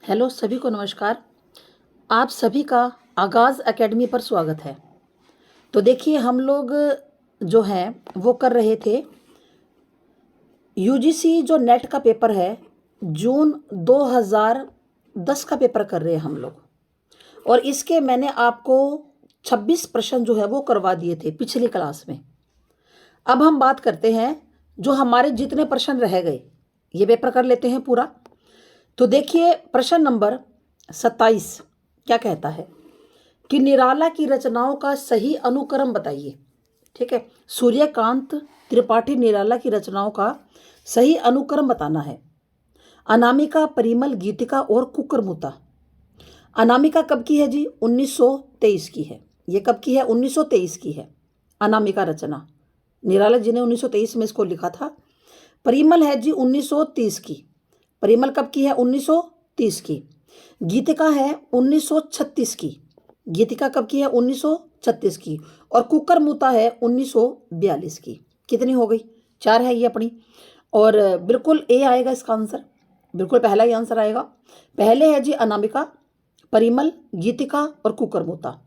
Hello सभी को नमस्कार। आप सभी का आगाज़ एकेडमी पर स्वागत है। तो देखिए हम लोग जो हैं वो कर रहे थे यूजीसी जो नेट का पेपर है जून 2010 का पेपर कर रहे हैं हम लोग। और इसके मैंने आपको 26 प्रश्न जो है वो करवा दिए थे पिछली क्लास में। अब हम बात करते हैं जो हमारे जितने प्रश्न रह गए ये पेपर कर लेते हैं पूरा। तो देखिए प्रश्न नंबर 27 क्या कहता है कि निराला की रचनाओं का सही अनुक्रम बताइए। ठीक है, सूर्यकांत त्रिपाठी निराला की रचनाओं का सही अनुक्रम बताना है। अनामिका, परिमल, गीतिका और कुकुरमुता। अनामिका कब की है जी? 1923 की है। ये कब की है? 1923 की है अनामिका रचना। निराला जी ने 1923 में इसको लिखा था। परिमल है जी 1930 की। परिमल कब की है? 1930 की। गीतिका है 1936 की। गीतिका कब की है? 1936 की। और कुकुरमुता है 1942 की। कितनी हो गई? 4 है ये अपनी। और बिल्कुल ए आएगा इसका आंसर, बिल्कुल पहला ही आंसर आएगा। पहले है जी अनामिका, परिमल, गीतिका और कुकुरमुता।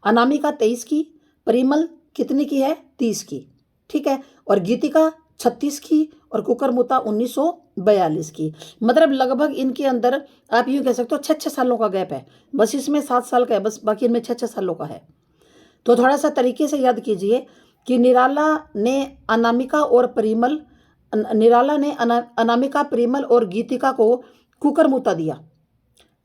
अनामिका 23 की, परिमल कितनी की है? 30 की। ठीक है, और गीतिका 36 की और कुकुरमुता 1942 की। मतलब लगभग इनके अंदर आप यूँ कह सकते हो 6-6 सालों का गैप है। बस इसमें 7 साल का है, बस बाकी इनमें 6-6 सालों का है। तो थोड़ा सा तरीके से याद कीजिए कि निराला ने अनामिका और परिमल, निराला ने अनामिका, परिमल और गीतिका को कुकुरमुता दिया।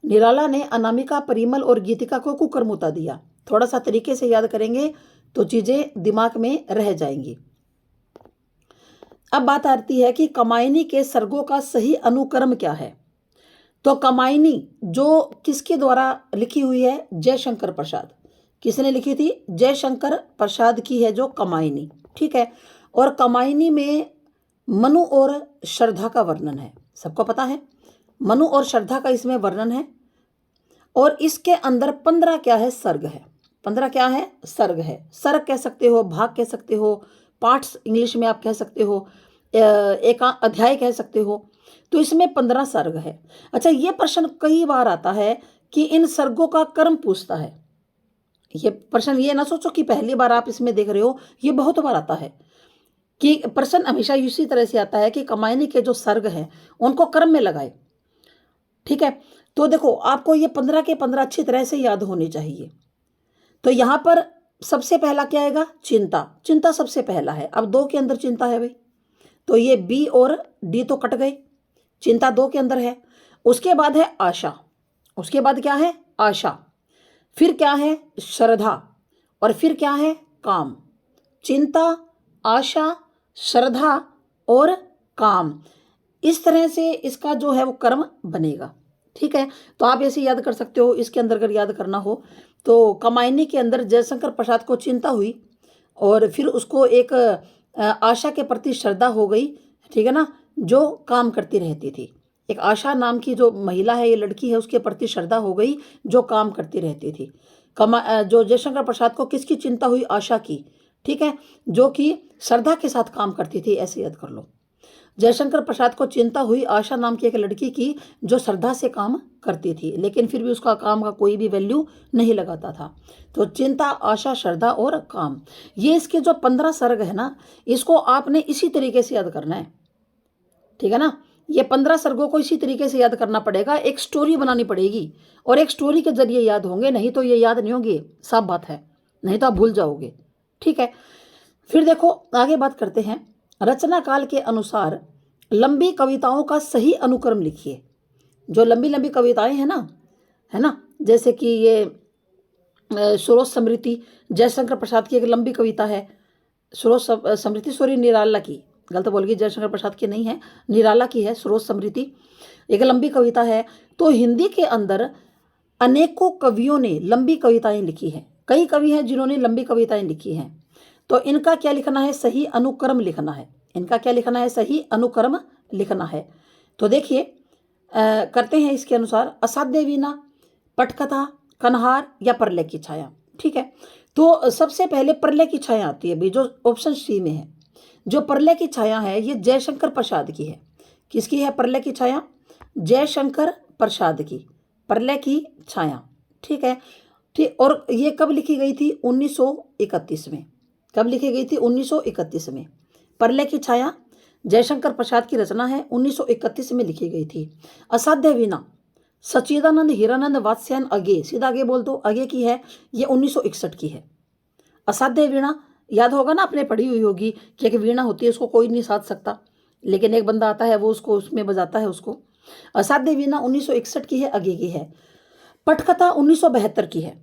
निराला ने अनामिका, परिमल और गीतिका को कुकुरमुता दिया। थोड़ा सा तरीके से याद करेंगे तो चीज़ें दिमाग में रह जाएंगी। अब बात आती है कि कमायनी के सर्गों का सही अनुक्रम क्या है। तो कमायनी जो किसके द्वारा लिखी हुई है? जयशंकर प्रसाद। किसने लिखी थी? जयशंकर प्रसाद की है जो कमायनी। ठीक है, और कमायनी में मनु और श्रद्धा का वर्णन है, सबको पता है। मनु और श्रद्धा का इसमें वर्णन है। और इसके अंदर 15 क्या है? सर्ग है। 15 क्या है? सर्ग है। सर्ग कह सकते हो, भाग कह सकते हो, पार्ट्स इंग्लिश में आप कह सकते हो, एक अध्याय कह सकते हो। तो इसमें 15 सर्ग है। अच्छा, ये प्रश्न कई बार आता है कि इन सर्गों का क्रम पूछता है। ये प्रश्न ये ना सोचो कि पहली बार आप इसमें देख रहे हो, ये बहुत बार आता है कि प्रश्न हमेशा इसी तरह से आता है कि कमायनी के जो सर्ग हैं उनको क्रम में लगाए। ठीक है, तो देखो आपको ये 15 के 15 अच्छी तरह से याद होने चाहिए। तो यहां पर सबसे पहला क्या आएगा? चिंता। चिंता सबसे पहला है। अब 2 के अंदर चिंता है भाई, तो ये बी और डी तो कट गए। चिंता 2 के अंदर है। उसके बाद है आशा। उसके बाद क्या है? आशा। फिर क्या है? श्रद्धा। और फिर क्या है? काम। चिंता, आशा, श्रद्धा और काम। इस तरह से इसका जो है वो कर्म बनेगा। ठीक है, तो आप ऐसे याद कर सकते हो। इसके अंदर अगर याद करना हो तो कमायनी के अंदर जयशंकर प्रसाद को चिंता हुई और फिर उसको एक आशा के प्रति श्रद्धा हो गई। ठीक है ना, जो काम करती रहती थी। एक आशा नाम की जो महिला है, ये लड़की है, उसके प्रति श्रद्धा हो गई जो काम करती रहती थी। जो जयशंकर प्रसाद को किसकी चिंता हुई? आशा की। ठीक है, जो कि श्रद्धा के साथ काम करती थी, ऐसे याद कर लो। जयशंकर प्रसाद को चिंता हुई आशा नाम की एक लड़की की जो श्रद्धा से काम करती थी, लेकिन फिर भी उसका काम का कोई भी वैल्यू नहीं लगाता था। तो चिंता, आशा, श्रद्धा और काम, ये इसके जो 15 सर्ग है ना, इसको आपने इसी तरीके से याद करना है। ठीक है ना, ये 15 सर्गों को इसी तरीके से याद करना पड़ेगा। एक स्टोरी बनानी पड़ेगी और एक स्टोरी के जरिए याद होंगे, नहीं तो ये याद नहीं होंगे, साफ बात है, नहीं तो आप भूल जाओगे। ठीक है, फिर देखो आगे बात करते हैं। रचना काल के अनुसार लंबी कविताओं का सही अनुक्रम लिखिए। जो लंबी लंबी कविताएं हैं ना, है ना, जैसे कि ये सुरोज समृद्धि, जयशंकर प्रसाद की एक लंबी कविता है। सुरोज समृद्धि, सॉरी निराला की, गलत बोल गई, जयशंकर प्रसाद की नहीं है, निराला की है सुरोज समृद्धि, एक लंबी कविता है। तो हिंदी के अंदर अनेकों कवियों ने लंबी कविताएं लिखी हैं। कई कवि हैं जिन्होंने लंबी कविताएं लिखी हैं। तो इनका क्या लिखना है? सही अनुक्रम लिखना है। इनका क्या लिखना है? सही अनुक्रम लिखना है। तो देखिए करते हैं इसके अनुसार। असाध्य वीणा, पटकथा, कन्हार या प्रलय की छाया। ठीक है, तो सबसे पहले प्रलय की छाया आती है भाई, जो ऑप्शन सी में है। जो प्रलय की छाया है ये जयशंकर प्रसाद की है। किसकी है प्रलय की छाया? जयशंकर प्रसाद की। प्रलय की छाया, ठीक है। ठीक, और ये कब लिखी गई थी? 1931 में। कब लिखी गई थी? 1931 में। प्रलय की छाया जयशंकर प्रसाद की रचना है, 1931 में लिखी गई थी। असाध्य वीणा सच्चिदानंद हीरानंद वात्स्यायन अगे, सीधा आगे बोल दो, अगे की है, ये 1961 की है। असाध्य वीणा याद होगा ना, आपने पढ़ी हुई होगी कि एक वीणा होती है, उसको कोई नहीं साध सकता, लेकिन एक बंदा आता है वो उसको उसमें बजाता है उसको। असाध्य वीणा 1961 की है, अगे की है। पटकथा 1972 की है।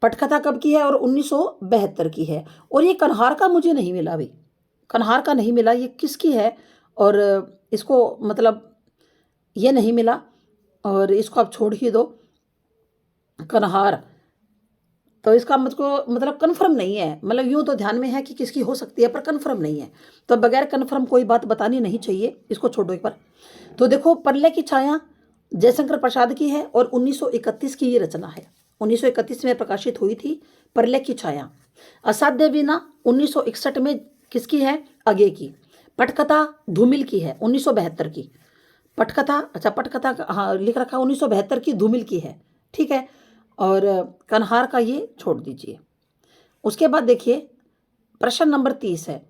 पटकथा कब की है? और 1972 की है। और ये कन्हार का मुझे नहीं मिला भाई, कन्हार का नहीं मिला, ये किसकी है? और इसको मतलब ये नहीं मिला, और इसको आप छोड़ ही दो, कन्हार। तो इसका मुझको मतलब कन्फर्म नहीं है, मतलब यूं तो ध्यान में है कि किसकी हो सकती है, पर कन्फर्म नहीं है। तो बगैर कन्फर्म कोई बात बतानी नहीं चाहिए, इसको छोड़ो एक बार। तो देखो, प्रलय की छाया जयशंकर प्रसाद की है और 1931 की ये रचना है। 1931 में प्रकाशित हुई थी प्रलय की छाया। असाध्य वीणा 1961 में किसकी है? अगे की। पटकथा धूमिल की है, 1972 की। पटकथा, अच्छा पटकथा, हाँ लिख रखा 1972 की, धूमिल की है, ठीक है। और कन्हार का ये छोड़ दीजिए। उसके बाद देखिए, प्रश्न नंबर 30 है,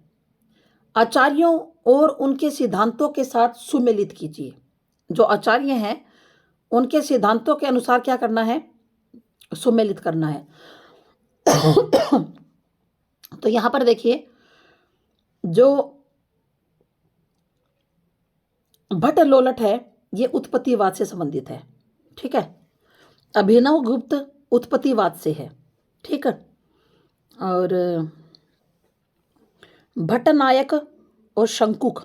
आचार्यों और उनके सिद्धांतों के साथ सुमेलित कीजिए। जो आचार्य हैं उनके सिद्धांतों के अनुसार क्या करना है? सुमेलित करना है। तो यहां पर देखिए, जो भट्ट लोलट है ये उत्पत्तिवाद से संबंधित है, ठीक है। अभिनव गुप्त उत्पत्तिवाद से है, ठीक है। और भट्टनायक और शंकुक,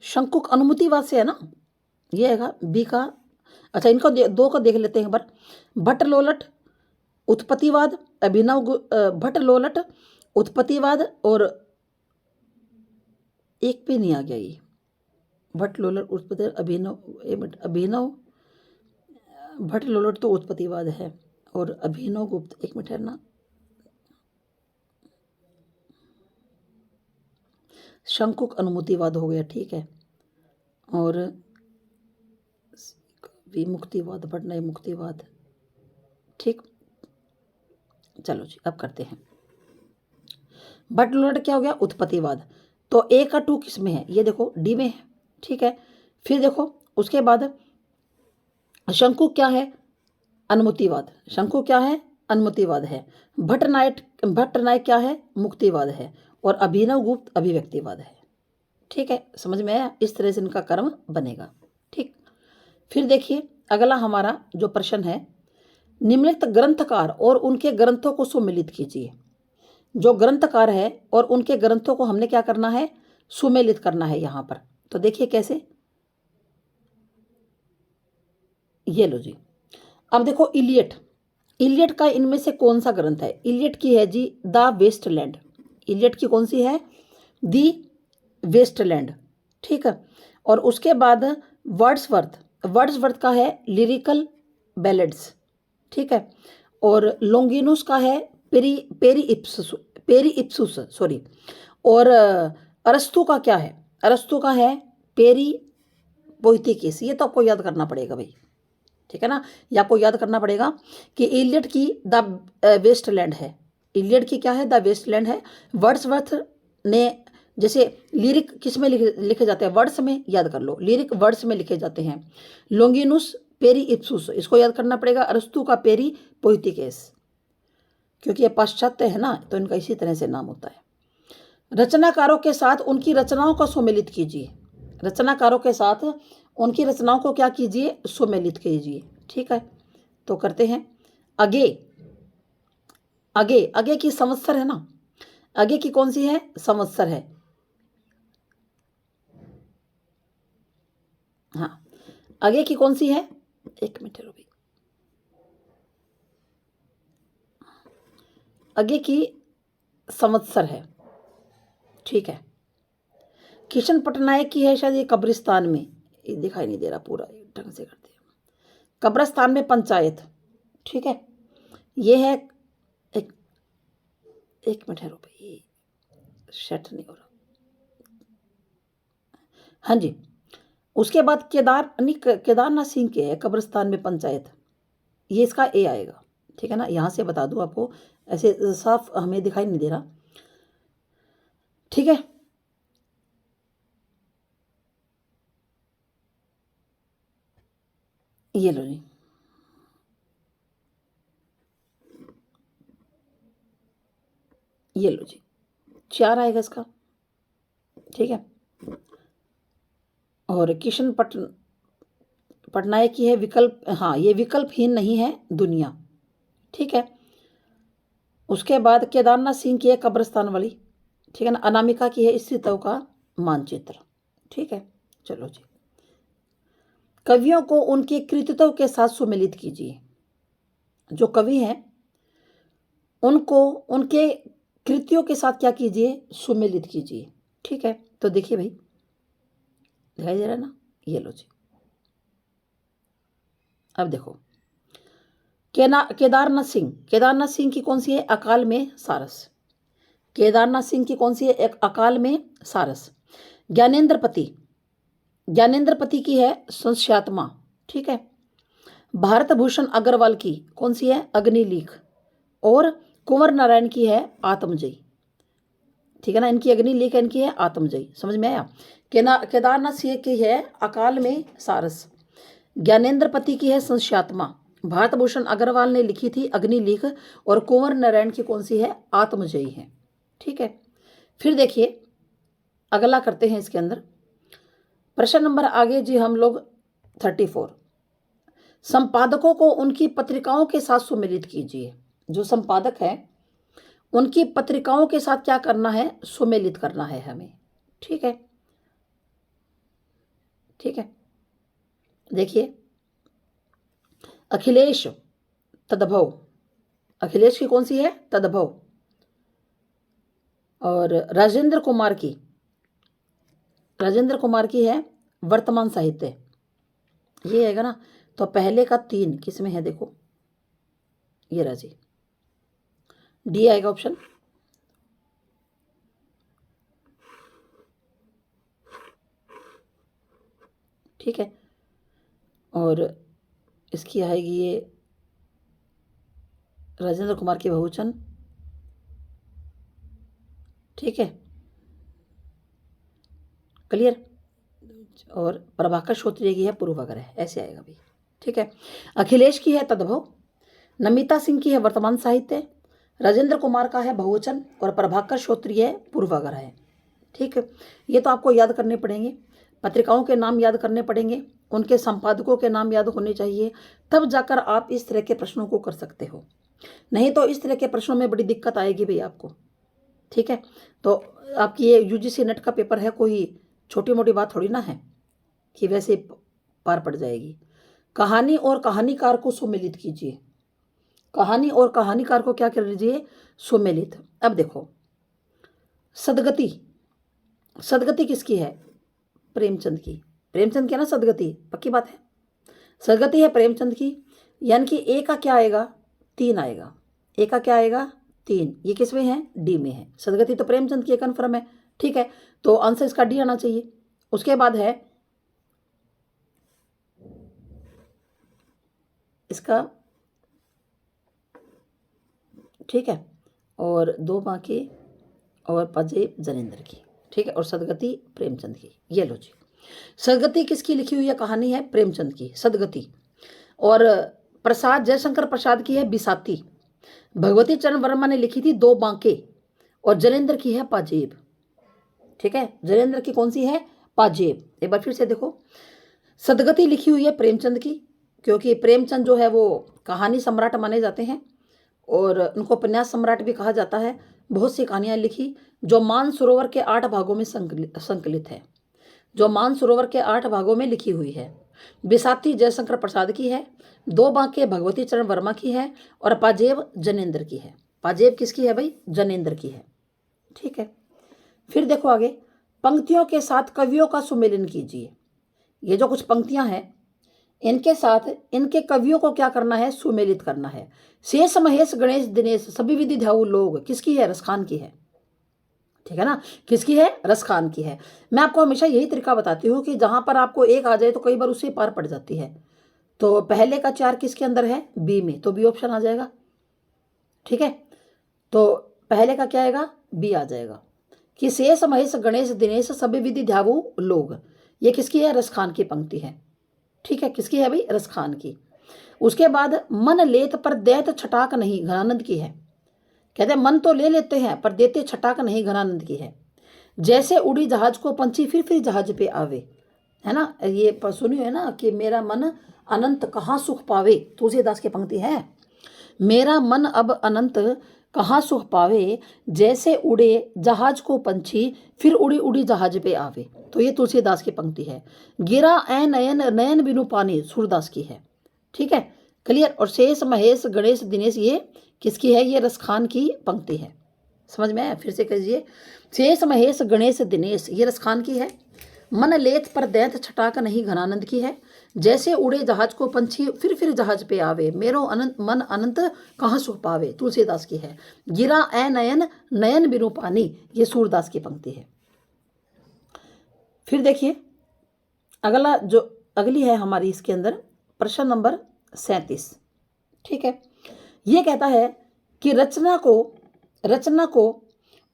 शंकुक अनुमतिवाद से है ना, ये है बी का। अच्छा, इनको दो को देख लेते हैं एक बार। भट्ट लोलट उत्पत्तिवाद, भट्ट लोलट उत्पत्तिवाद, और एक पे नहीं आ गया ये, भट्ट लोलट उत्पत्ति, अभिनव भट्ट लोलट तो उत्पत्तिवाद है, और अभिनव गुप्त, एक मिनट है ना, शंकुक अनुमतिवाद हो गया, ठीक है। और विमुक्तिवाद, भट्टनायक मुक्तिवाद, ठीक। चलो जी, अब करते हैं। भट्ट लोलट क्या हो गया? उत्पत्तिवाद। तो ए का 2 किस में है? ये देखो डी में है, ठीक है। फिर देखो उसके बाद शंकु क्या है? अनुमतिवाद। शंकु क्या है? अनुमतिवाद है। भट्टनायक क्या है? मुक्तिवाद है। और अभिनव गुप्त अभिव्यक्तिवाद है, ठीक है। समझ में आया? इस तरह से इनका कर्म बनेगा, ठीक। फिर देखिए अगला हमारा जो प्रश्न है, निम्नलिखित ग्रंथकार और उनके ग्रंथों को सुमेलित कीजिए। जो ग्रंथकार है और उनके ग्रंथों को हमने क्या करना है? सुमेलित करना है यहां पर। तो देखिए कैसे, ये लो जी। अब देखो, इलियट, इलियट का इनमें से कौन सा ग्रंथ है? इलियट की है जी द वेस्टलैंड। इलियट की कौन सी है? दी वेस्टलैंड, ठीक है। और उसके बाद वर्ड्सवर्थ, वर्ड्सवर्थ का है लिरिकल बैलेड्स, ठीक है। और लोंगिनुस का है पेरी इप्सुस सॉरी। और अरस्तु का क्या है? अरस्तु का है पेरी पोइथिकिस। ये तो आपको याद करना पड़ेगा भाई, ठीक है ना। ये आपको याद करना पड़ेगा कि इलियट की द वेस्टलैंड है। इलियट की क्या है? द वेस्टलैंड है। वर्ड्सवर्थ ने, जैसे लिरिक किस में लिखे जाते हैं? वर्ड्स में, याद कर लो, लिरिक वर्ड्स में लिखे जाते हैं। लोंगिनुस पेरी इप्सुस, इसको याद करना पड़ेगा। अरस्तु का पेरी पोइथिकेस, क्योंकि ये पाश्चात्य है ना, तो इनका इसी तरह से नाम होता है। रचनाकारों के साथ उनकी रचनाओं को सुमेलित कीजिए। रचनाकारों के साथ उनकी रचनाओं को क्या कीजिए? सुमेलित कीजिए, ठीक है। तो करते हैं। अगे, अगे, अगे की संवत्सर है ना, अगे की कौन सी है? संवत्सर है, हाँ। अगे की कौन सी है? एक मिनट रुको, अगे की संवत्सर है, ठीक है। किशन पटनायक की है शायद ये कब्रिस्तान में, ये दिखाई नहीं दे रहा पूरा, ढंग से करते हैं। कब्रिस्तान में पंचायत, ठीक है। ये है एक, एक मिनट है रुपये, सेट नहीं हो रहा, हाँ जी। उसके बाद केदारनाथ सिंह के है कब्रिस्तान में पंचायत, ये इसका ए आएगा। ठीक है ना, यहाँ से बता दूँ आपको, ऐसे साफ हमें दिखाई नहीं दे रहा। ठीक है, ये लो जी, ये लो जी, 4 आएगा इसका। ठीक है, और किशन पटनायक की है विकल्प, हाँ ये विकल्पहीन नहीं है दुनिया। ठीक है, उसके बाद केदारनाथ सिंह की है कब्रिस्तान वाली। ठीक है ना, अनामिका की है स्थितों का मानचित्र। ठीक है, चलो जी, कवियों को उनके कृतित्व के साथ सुमेलित कीजिए। जो कवि हैं उनको उनके कृतियों के साथ क्या कीजिए, सुमेलित कीजिए। ठीक है, तो देखिए भाई, दिखाई दे रहा है ना, ये लो जी। अब देखो, केदारनाथ सिंह की कौन सी है, अकाल में सारस। केदारनाथ सिंह की कौन सी है, एक अकाल में सारस। ज्ञानेंद्र पति की है संस्यात्मा। ठीक है, भारत भूषण अग्रवाल की कौन सी है, अग्निलेख। और कुंवर नारायण की है आत्मजयी। ठीक है ना, इनकी अग्निलेख, इनकी है आत्मजयी। समझ में आया। केदारनाथ सिंह की है अकाल में सारस, ज्ञानेंद्र पति की है संस्यात्मा, भारत भूषण अग्रवाल ने लिखी थी अग्निलेख, और कुंवर नारायण की कौन सी है, आत्मजयी है। ठीक है, फिर देखिए अगला करते हैं इसके अंदर प्रश्न नंबर आगे जी हम लोग 34। संपादकों को उनकी पत्रिकाओं के साथ सुमेलित कीजिए। जो संपादक है उनकी पत्रिकाओं के साथ क्या करना है, सुमेलित करना है हमें। ठीक है, ठीक है, देखिए अखिलेश तद्भव, अखिलेश की कौन सी है, तद्भव। और राजेंद्र कुमार की है वर्तमान साहित्य, ये आएगा ना। तो पहले का 3 किस में है, देखो ये राजी, डी आएगा ऑप्शन। ठीक है, और इसकी आएगी ये राजेंद्र कुमार की बहुवचन। ठीक है, क्लियर। और प्रभाकर श्रोत्रिय की है पूर्वाग्रह, ऐसे आएगा भाई। ठीक है, अखिलेश की है तद्भव, नमिता सिंह की है वर्तमान साहित्य, राजेंद्र कुमार का है बहुवचन, और प्रभाकर श्रोत्रिय पूर्वाग्रह है। ठीक है, ये तो आपको याद करने पड़ेंगे, पत्रिकाओं के नाम याद करने पड़ेंगे, उनके संपादकों के नाम याद होने चाहिए, तब जाकर आप इस तरह के प्रश्नों को कर सकते हो। नहीं तो इस तरह के प्रश्नों में बड़ी दिक्कत आएगी भाई आपको। ठीक है, तो आपकी ये यूजीसी नेट का पेपर है, कोई छोटी मोटी बात थोड़ी ना है कि वैसे पार पड़ जाएगी। कहानी और कहानीकार को सुमेलित कीजिए। कहानी और कहानीकार को क्या कर लीजिए, सुमेलित। अब देखो सदगति किसकी है, प्रेमचंद की। प्रेमचंद की है ना सदगति, पक्की बात है, सदगति है प्रेमचंद की। यानी कि ए का क्या आएगा, 3 आएगा। ए का क्या आएगा, 3। ये किस में है, डी में है। सदगति तो प्रेमचंद की कन्फर्म है। ठीक है, तो आंसर इसका डी आना चाहिए। उसके बाद है इसका, ठीक है, और 2 बाकी, और पजेब जनेंद्र की। ठीक है, और सदगति प्रेमचंद की। ये लो जी, सदगति किसकी लिखी हुई है कहानी है, प्रेमचंद की सदगति। और प्रसाद जयशंकर प्रसाद की है बिसाती, भगवती चरण वर्मा ने लिखी थी 2 बांके, और जनेंद्र की है पाजेब। ठीक है, जनेंद्र की कौन सी है, पाजेब। एक बार फिर से देखो, सदगति लिखी हुई है प्रेमचंद की, क्योंकि प्रेमचंद जो है वो कहानी सम्राट माने जाते हैं, और उनको उपन्यास सम्राट भी कहा जाता है। बहुत सी कहानियां लिखी जो मानसरोवर के 8 भागों में संकलित है, जो मानसरोवर के 8 भागों में लिखी हुई है। बिसाती जयशंकर प्रसाद की है, 2 बांके भगवती चरण वर्मा की है, और पाजेब जनेंद्र की है। पाजेब किसकी है भाई, जनेंद्र की है। ठीक है, फिर देखो आगे, पंक्तियों के साथ कवियों का सुमेलन कीजिए। ये जो कुछ पंक्तियां हैं इनके साथ इनके कवियों को क्या करना है, सुमेलित करना है। शेष महेश गणेश दिनेश सभी विधि ध्याऊ लोग किसकी है, रसखान की है। ठीक है ना। किसकी है? रसखान की है। मैं आपको हमेशा यही तरीका बताती हूँ कि जहाँ पर आपको एक आ जाए तो कई बार उससे पार पड़ जाती है। तो पहले का 4 किसके अंदर है? बी में, तो बी ऑप्शन आ जाएगा। ठीक है, तो पहले का क्या आएगा? बी आ जाएगा कि शेष महेश गणेश दिनेश सभी विधि ध्यावु लोग। ये किसकी है? रसखान की पंक्ति है। ठीक है, किसकी है भाई? रसखान की। उसके बाद मन लेत पर दैत छटाक नहीं, घनानंद की है। कहते हैं मन तो ले लेते हैं पर देते छटाक नहीं, घनानंद की है। जैसे उड़ी जहाज को पंछी फिर जहाज पे आवे, है ना। ये सुनिए है ना कि मेरा मन अनंत कहाँ सुख पावे, तुलसीदास की पंक्ति है। मेरा मन अब अनंत कहाँ सुख पावे, जैसे उड़े जहाज को पंछी फिर उड़ी उड़ी जहाज पे आवे, तो ये तुलसीदास की पंक्ति है। गिरा ऐ नयन नयन बिनु पानी, सूरदास की है। ठीक है, क्लियर। और शेष महेश गणेश दिनेश ये किसकी है? ये रसखान की पंक्ति है। समझ में आया? फिर से कहिए, शेष महेश गणेश दिनेश ये रसखान की है। मन लेत पर दैत छटाक नहीं, घनानंद की है। जैसे उड़े जहाज को पंछी फिर जहाज पे आवे, मेरो अनंत मन अनंत कहाँ सुख पावे, तुलसीदास की है। गिरा ऐ नयन नयन बिनु पानी, ये सूरदास की पंक्ति है। फिर देखिए अगला जो अगली है हमारी इसके अंदर प्रश्न नंबर 37। ठीक है, ये कहता है कि रचना को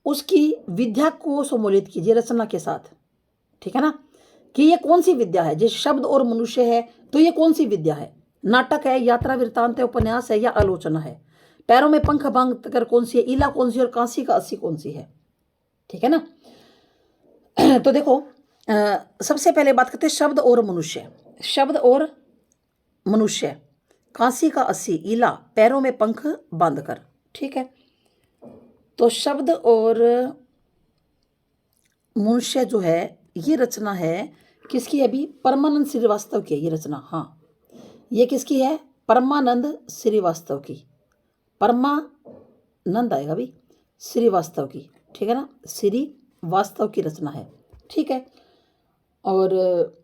उसकी विद्या को सम्मिलित कीजिए रचना के साथ। ठीक है ना, कि ये कौन सी विद्या है? जैसे शब्द और मनुष्य है तो ये कौन सी विद्या है? नाटक है, यात्रा वृत्तांत है, उपन्यास है, या आलोचना है? पैरों में पंख बांध कर कौन सी है? ईला कौन सी और कांसी का अस्सी कौन सी है? ठीक है ना। तो देखो सबसे पहले बात करते हैं शब्द और मनुष्य। शब्द और मनुष्य, कांसी का अस्सी, ईला, पैरों में पंख बांधकर। ठीक है, तो शब्द और मनुष्य जो है ये रचना है किसकी? अभी परमानंद श्रीवास्तव की है ये रचना। हाँ, ये किसकी है? परमानंद श्रीवास्तव की। परमानंद आएगा भी, श्रीवास्तव की। ठीक है ना, श्रीवास्तव की रचना है। ठीक है, और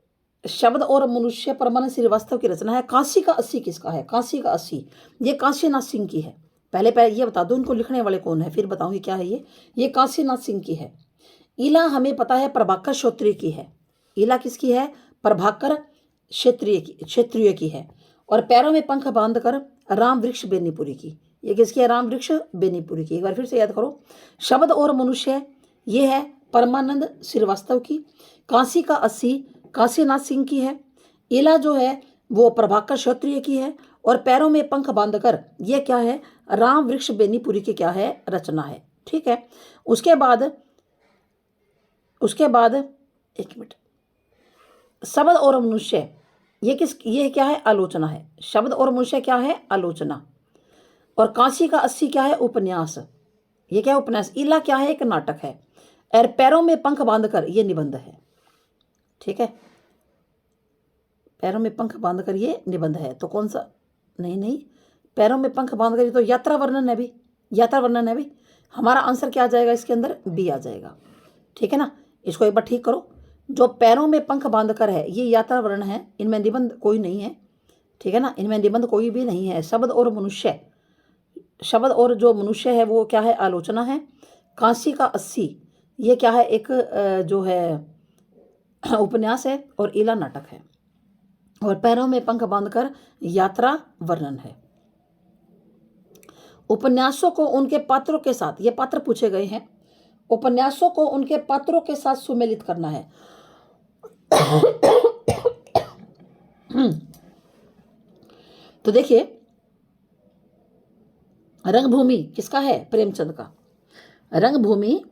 शब्द और मनुष्य परमानंद श्रीवास्तव की रचना है। काशी का अस्सी किसका है? काशी का अस्सी ये काशीनाथ सिंह की है। पहले ये बता दो इनको लिखने वाले कौन है, फिर बताऊंगी क्या है ये काशीनाथ सिंह की है। ईला हमें पता है प्रभाकर क्षत्रिय की है। ईला किसकी है? प्रभाकर क्षत्रिय की है। और पैरों में पंख बांधकर राम वृक्ष बेनीपुरी की, ये किसकी है? राम वृक्ष बेनीपुरी की। एक बार फिर से याद करो, शब्द और मनुष्य ये है परमानंद श्रीवास्तव की। काशी का अस्सी काशीनाथ सिंह की है। ईला जो है वो प्रभाकर क्षत्रिय की है। और पैरों में पंख बांधकर ये क्या है? राम वृक्ष बेनीपुरी की क्या है? रचना है। ठीक है, उसके बाद एक मिनट, शब्द और मनुष्य ये क्या है? आलोचना है। शब्द और मनुष्य क्या है? आलोचना। और काशी का अस्सी क्या है? उपन्यास। ये क्या है? उपन्यास। ईला क्या है? एक नाटक है। और पैरों में पंख बांधकर ये निबंध है। ठीक है, पैरों में पंख बांधकर ये निबंध है। तो कौन सा? नहीं, पैरों में पंख बांधकर ये तो यात्रा वर्णन है भी, यात्रा वर्णन है भी। हमारा आंसर क्या आ जाएगा इसके अंदर? बी आ जाएगा। ठीक है ना, इसको एक बार ठीक करो। जो पैरों में पंख बांधकर है ये यात्रा वर्णन है, इनमें निबंध कोई नहीं है। ठीक है ना, इनमें निबंध कोई भी नहीं है। शब्द और मनुष्य, शब्द और जो मनुष्य है वो क्या है? आलोचना है। काशी का अस्सी ये क्या है? एक जो है उपन्यास है। और ईला नाटक है। और पैरों में पंख बांधकर यात्रा वर्णन है। उपन्यासों को उनके पात्रों के साथ, ये पात्र पूछे गए हैं, उपन्यासों को उनके पात्रों के साथ सुमेलित करना है। तो देखिए रंगभूमि किसका है? प्रेमचंद का। रंगभूमि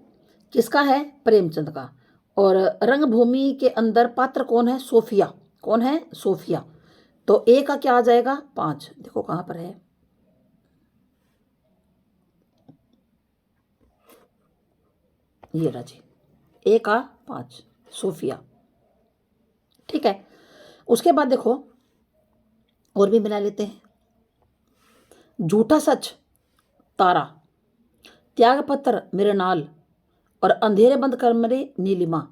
किसका है? प्रेमचंद का। और रंगभूमि के अंदर पात्र कौन है? सोफिया। कौन है? सोफिया। तो ए का क्या आ जाएगा? 5। देखो कहां पर है, ये राजी, ए का 5 सोफिया। ठीक है, उसके बाद देखो और भी मिला लेते हैं। झूठा सच तारा, त्यागपत्र मृणाल, और अंधेरे बंद कमरे नीलिमा,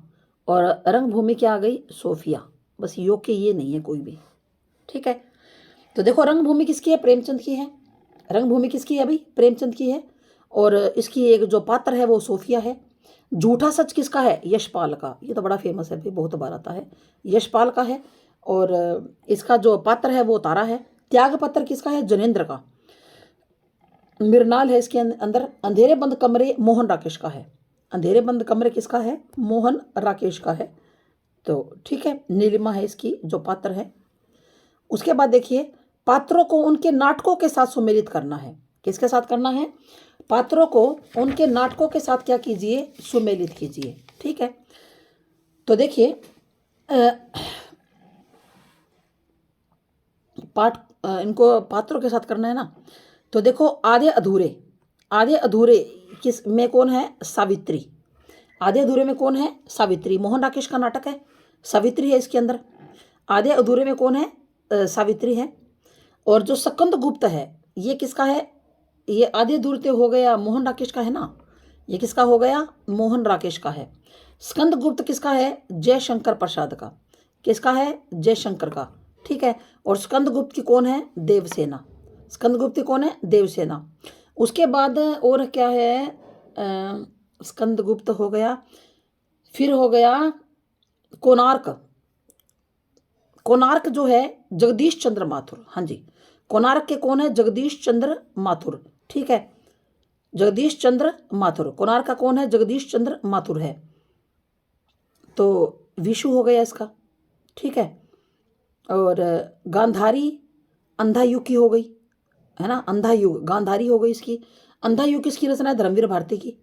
और रंगभूमि क्या आ गई? सोफिया। बस योग के ये नहीं है कोई भी। ठीक है, तो देखो रंगभूमि किसकी है? प्रेमचंद की है। रंगभूमि किसकी है? अभी प्रेमचंद की है। और इसकी एक जो पात्र है वो सोफिया है। झूठा सच किसका है? यशपाल का। ये तो बड़ा फेमस है भाई, बहुत बार आता है, यशपाल का है। और इसका जो पात्र है वो तारा है। त्याग पत्र किसका है? जनेन्द्र का। मृणाल है इसके अंदर। अंधेरे बंद कमरे मोहन राकेश का है। अंधेरे बंद कमरे किसका है? मोहन राकेश का है। तो ठीक है, नीलिमा है इसकी जो पात्र है। उसके बाद देखिए, पात्रों को उनके नाटकों के साथ सुमेलित करना है। किसके साथ करना है? पात्रों को उनके नाटकों के साथ क्या कीजिए? सुमेलित कीजिए। ठीक है, तो देखिए इनको पात्रों के साथ करना है ना। तो देखो, आधे अधूरे, आधे अधूरे किस में कौन है? सावित्री। आधे अधूरे में कौन है? सावित्री। मोहन राकेश का नाटक है, सावित्री है इसके अंदर। आधे अधूरे में कौन है? सावित्री है। और जो स्कंद गुप्त है, ये किसका है? ये आधे अधूरे हो गया, मोहन राकेश का है ना। ये किसका हो गया? मोहन राकेश का है। स्कंद गुप्त किसका है? जयशंकर प्रसाद का। किसका है? जयशंकर का। ठीक है, और स्कंद गुप्त की कौन है? देवसेना। स्कंद गुप्त की कौन है? देवसेना। उसके बाद और क्या है? स्कंद गुप्त हो गया, फिर हो गया कोणार्क। कोणार्क जो है जगदीश चंद्र माथुर। हाँ जी, कोणार्क के कौन है? जगदीश चंद्र माथुर। ठीक है, जगदीश चंद्र माथुर। कोणार्क का कौन है? जगदीश चंद्र माथुर है। तो विशु हो गया इसका। ठीक है, और गांधारी अंधा युग की हो गई, है ना। अंधा युग, गांधारी हो गई इसकी। अंधा युग किसकी रचना है? धर्मवीर भारती की।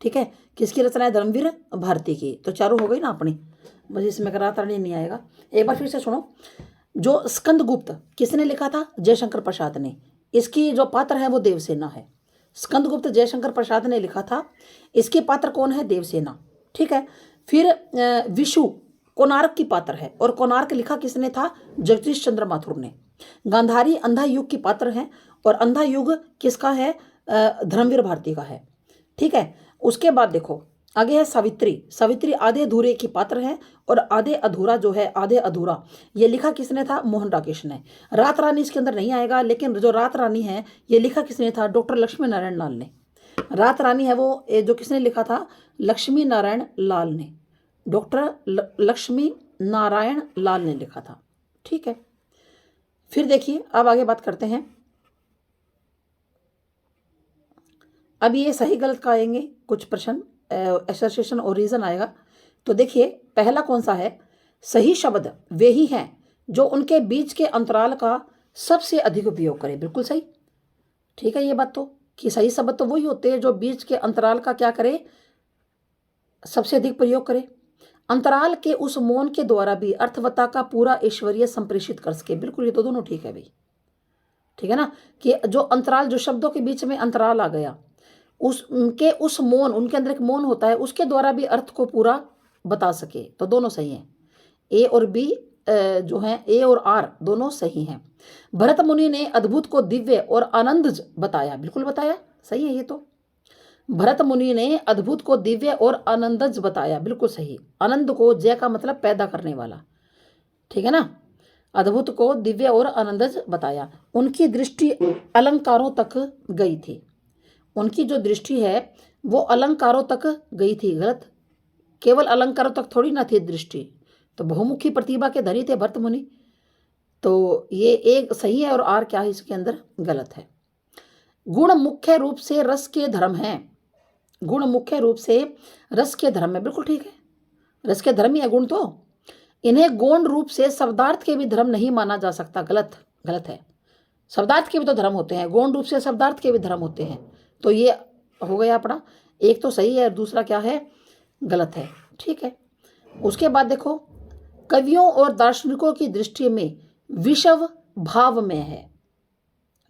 ठीक है, किसकी रचना है? धर्मवीर भारती की। तो चारों हो गई ना अपनी, बस इसमें करातारणी नहीं आएगा। एक बार फिर से सुनो, जो स्कंद गुप्त किसने लिखा था? जयशंकर प्रसाद ने। इसकी जो पात्र है वो देवसेना है। स्कंद गुप्त जयशंकर प्रसाद ने लिखा था, इसके पात्र कौन है? देवसेना। ठीक है, फिर विशु कोणार्क की पात्र है, और कोणार्क लिखा किसने था? जगदीश चंद्र माथुर ने। गांधारी अंधा युग की पात्र है, और अंधा युग किसका है? धर्मवीर भारती का है। ठीक है, उसके बाद देखो आगे है सावित्री। सावित्री आधे अधूरे की पात्र है, और आधे अधूरा जो है, आधे अधूरा ये लिखा किसने था? मोहन राकेश ने। रात रानी इसके अंदर नहीं आएगा, लेकिन जो रात रानी है ये लिखा किसने था? डॉक्टर लक्ष्मी नारायण लाल ने। रात रानी है वो जो किसने लिखा था? लक्ष्मी नारायण लाल ने। डॉक्टर लक्ष्मी नारायण लाल ने लिखा था। ठीक है, फिर देखिए अब आगे बात करते हैं। अब ये सही गलत का आएंगे कुछ प्रश्न, एसोसिएशन और रीजन आएगा। तो देखिए पहला कौन सा है? सही शब्द वे ही हैं जो उनके बीच के अंतराल का सबसे अधिक उपयोग करें। बिल्कुल सही। ठीक है, ये बात तो कि सही शब्द तो वही होते हैं जो बीच के अंतराल का क्या करे? सबसे अधिक प्रयोग करे। अंतराल के उस मौन के द्वारा भी अर्थवत्ता का पूरा ऐश्वर्य संप्रेषित कर सके। बिल्कुल, ये तो दोनों ठीक है भाई। ठीक है ना, कि जो अंतराल, जो शब्दों के बीच में अंतराल आ गया, उनके उस मौन, उनके अंदर एक मौन होता है, उसके द्वारा भी अर्थ को पूरा बता सके। तो दोनों सही हैं। ए और बी जो हैं, ए और आर दोनों सही हैं। भरत मुनि ने अद्भुत को दिव्य और आनंद बताया। बिल्कुल बताया, सही है ये तो। भरत मुनि ने अद्भुत को दिव्य और आनंदज बताया। बिल्कुल सही। आनंद को जय का मतलब पैदा करने वाला। ठीक है ना, अद्भुत को दिव्य और आनंदज बताया। उनकी दृष्टि अलंकारों तक गई थी। उनकी जो दृष्टि है वो अलंकारों तक गई थी। गलत, केवल अलंकारों तक थोड़ी ना थी दृष्टि। तो बहुमुखी प्रतिभा के धनी थे भरत मुनि। तो ये एक सही है, और आर क्या है इसके अंदर? गलत है। गुण मुख्य रूप से रस के धर्म हैं। गुण मुख्य रूप से रस के धर्म है। बिल्कुल ठीक है, रस के धर्म ही है गुण तो। इन्हें गौण रूप से शब्दार्थ के भी धर्म नहीं माना जा सकता। गलत, गलत है। शब्दार्थ के भी तो धर्म होते हैं, गौण रूप से शब्दार्थ के भी धर्म होते हैं। तो ये हो गया अपना, एक तो सही है और दूसरा क्या है? गलत है। ठीक है, उसके बाद देखो, कवियों और दार्शनिकों की दृष्टि में विषव भाव में है।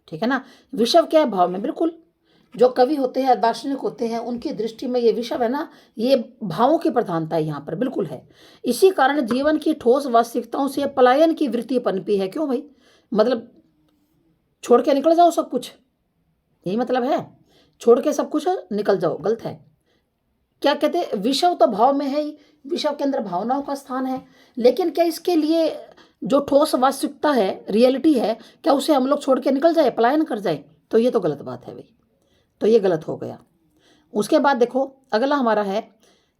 ठीक है ना, विषव क्या है? भाव में। बिल्कुल, जो कवि होते हैं, दार्शनिक होते हैं, उनकी दृष्टि में ये विषव है ना, ये भावों की प्रधानता है यहाँ पर। बिल्कुल है। इसी कारण जीवन की ठोस वास्तविकताओं से पलायन की वृत्ति पनपी है। क्यों भाई? मतलब छोड़ के निकल जाओ सब कुछ, यही मतलब है। छोड़ के सब कुछ निकल जाओ, गलत है। क्या कहते हैं? विषव तो भाव में है ही, विषव के अंदर भावनाओं का स्थान है। लेकिन क्या इसके लिए जो ठोस वास्तविकता है, रियलिटी है, क्या उसे हम लोग छोड़ के निकल जाए, पलायन कर जाए? तो ये तो गलत बात है भाई। तो ये गलत हो गया। उसके बाद देखो अगला हमारा है,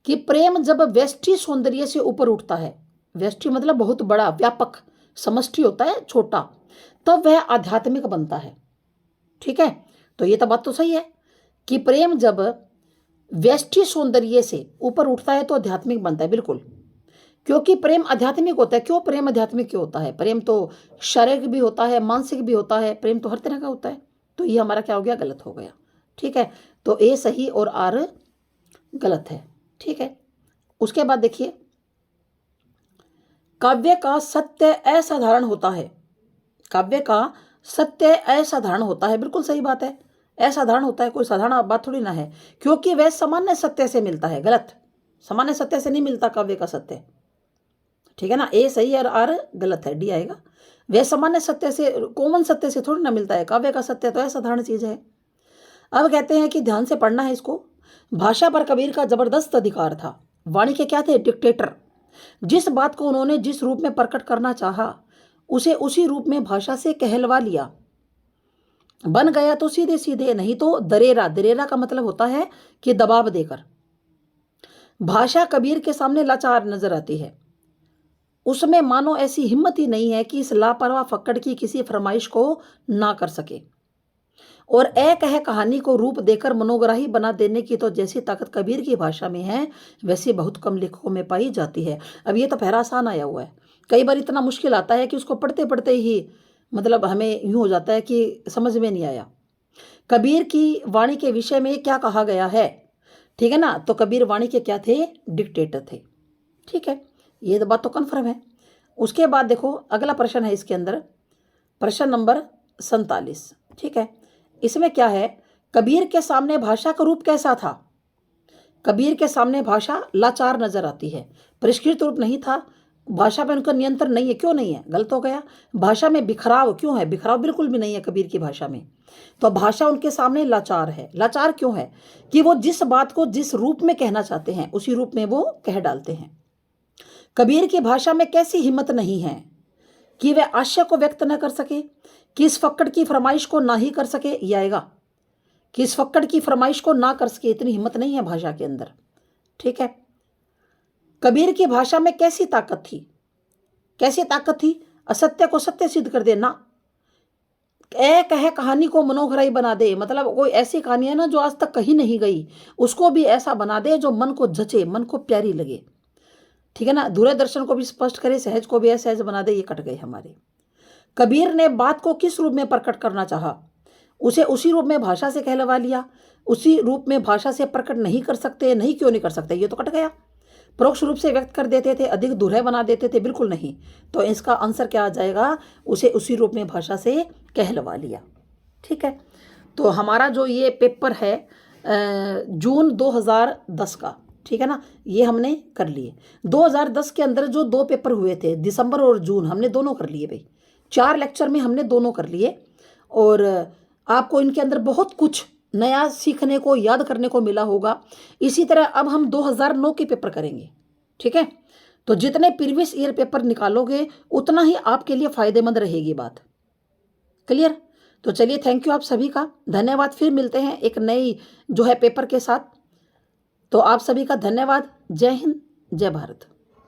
कि प्रेम जब व्यष्टि सौंदर्य से ऊपर उठता है, व्यष्टि मतलब बहुत बड़ा व्यापक, समष्टि होता है छोटा, तब वह आध्यात्मिक बनता है। ठीक है, तो ये तो बात तो सही है कि प्रेम जब व्यष्टि सौंदर्य से ऊपर उठता है तो आध्यात्मिक बनता है, बिल्कुल। क्योंकि प्रेम आध्यात्मिक होता है। क्यों प्रेम आध्यात्मिक क्यों होता है? प्रेम तो शारीरिक भी होता है, मानसिक भी होता है, प्रेम तो हर तरह का होता है। तो ये हमारा क्या हो गया? गलत हो गया। ठीक है, तो ए सही और आर गलत है। ठीक है, उसके बाद देखिए, काव्य का सत्य असाधारण होता है। काव्य का सत्य असाधारण होता है, बिल्कुल सही बात है। असाधारण होता है, कोई साधारण बात थोड़ी ना है, क्योंकि वह सामान्य सत्य से मिलता है। गलत, सामान्य सत्य से नहीं मिलता काव्य का सत्य। ठीक है ना, ए सही और आर गलत है, डी आएगा। वह सामान्य सत्य से, कॉमन सत्य से थोड़ी ना मिलता है। काव्य का सत्य तो असाधारण चीज है। अब कहते हैं कि ध्यान से पढ़ना है इसको। भाषा पर कबीर का जबरदस्त अधिकार था। वाणी के क्या थे? डिक्टेटर। जिस बात को उन्होंने जिस रूप में प्रकट करना चाहा, उसे उसी रूप में भाषा से कहलवा लिया। बन गया तो सीधे सीधे, नहीं तो दरेरा। दरेरा का मतलब होता है कि दबाव देकर। भाषा कबीर के सामने लाचार नजर आती है। उसमें मानो ऐसी हिम्मत ही नहीं है कि इस लापरवाह फक्कड़ की किसी फरमाइश को ना कर सके। और कह कहानी को रूप देकर मनोग्राही बना देने की तो जैसी ताकत कबीर की भाषा में है, वैसी बहुत कम लेखकों में पाई जाती है। अब ये तो पहरा आसान आया हुआ है, कई बार इतना मुश्किल आता है कि उसको पढ़ते पढ़ते ही मतलब हमें यूं हो जाता है कि समझ में नहीं आया। कबीर की वाणी के विषय में क्या कहा गया है? ठीक है ना, तो कबीर वाणी के क्या थे? डिक्टेटर थे। ठीक है, ये तो बात तो कन्फर्म है। उसके बाद देखो, अगला प्रश्न है इसके अंदर, प्रश्न नंबर 47। ठीक है, इसमें क्या है? कबीर के सामने भाषा का रूप कैसा था? कबीर के सामने भाषा लाचार नजर आती है, परिष्कृत रूप नहीं था। भाषा पे उनका नियंत्रण नहीं है। क्यों नहीं है? गलत हो गया। भाषा में बिखराव क्यों है? बिखराव बिल्कुल भी नहीं है कबीर की भाषा में। तो भाषा उनके सामने लाचार है। लाचार क्यों है? कि वो जिस बात को जिस रूप में कहना चाहते हैं, उसी रूप में वो कह डालते हैं। कबीर की भाषा में कैसी हिम्मत नहीं है कि वह आशय को व्यक्त न कर सके, कि इस फक्कड़ की फरमाइश को ना ही कर सके। ये आएगा कि इस फक्कड़ की फरमाइश को ना कर सके, इतनी हिम्मत नहीं है भाषा के अंदर। ठीक है, कबीर की भाषा में कैसी ताकत थी? कैसी ताकत थी? असत्य को सत्य सिद्ध कर देना। कह कहानी को मनोहराई बना दे, मतलब कोई ऐसी कहानी है ना जो आज तक कहीं नहीं गई, उसको भी ऐसा बना दे जो मन को जचे, मन को प्यारी लगे। ठीक है ना, धुरे दर्शन को भी स्पष्ट करे, सहज को भी असहज बना दे। ये कट गए हमारे। कबीर ने बात को किस रूप में प्रकट करना चाहा, उसे उसी रूप में भाषा से कहलवा लिया। उसी रूप में भाषा से प्रकट नहीं कर सकते। नहीं, क्यों नहीं कर सकते? ये तो कट गया। परोक्ष रूप से व्यक्त कर देते थे, अधिक दुरह बना देते थे, बिल्कुल नहीं। तो इसका आंसर क्या आ जाएगा? उसे उसी रूप में भाषा से कहलवा लिया। ठीक है, तो हमारा जो ये पेपर है जून 2010 का, ठीक है ना, ये हमने कर लिए। 2010 के अंदर जो 2 पेपर हुए थे, दिसंबर और जून, हमने दोनों कर लिए भाई। 4 लेक्चर में हमने दोनों कर लिए। और आपको इनके अंदर बहुत कुछ नया सीखने को, याद करने को मिला होगा। इसी तरह अब हम 2009 के पेपर करेंगे। ठीक है, तो जितने प्रीवियस ईयर पेपर निकालोगे उतना ही आपके लिए फायदेमंद रहेगी बात। क्लियर? तो चलिए, थैंक यू आप सभी का, धन्यवाद। फिर मिलते हैं एक नई जो है पेपर के साथ। तो आप सभी का धन्यवाद। जय हिंद, जय भारत।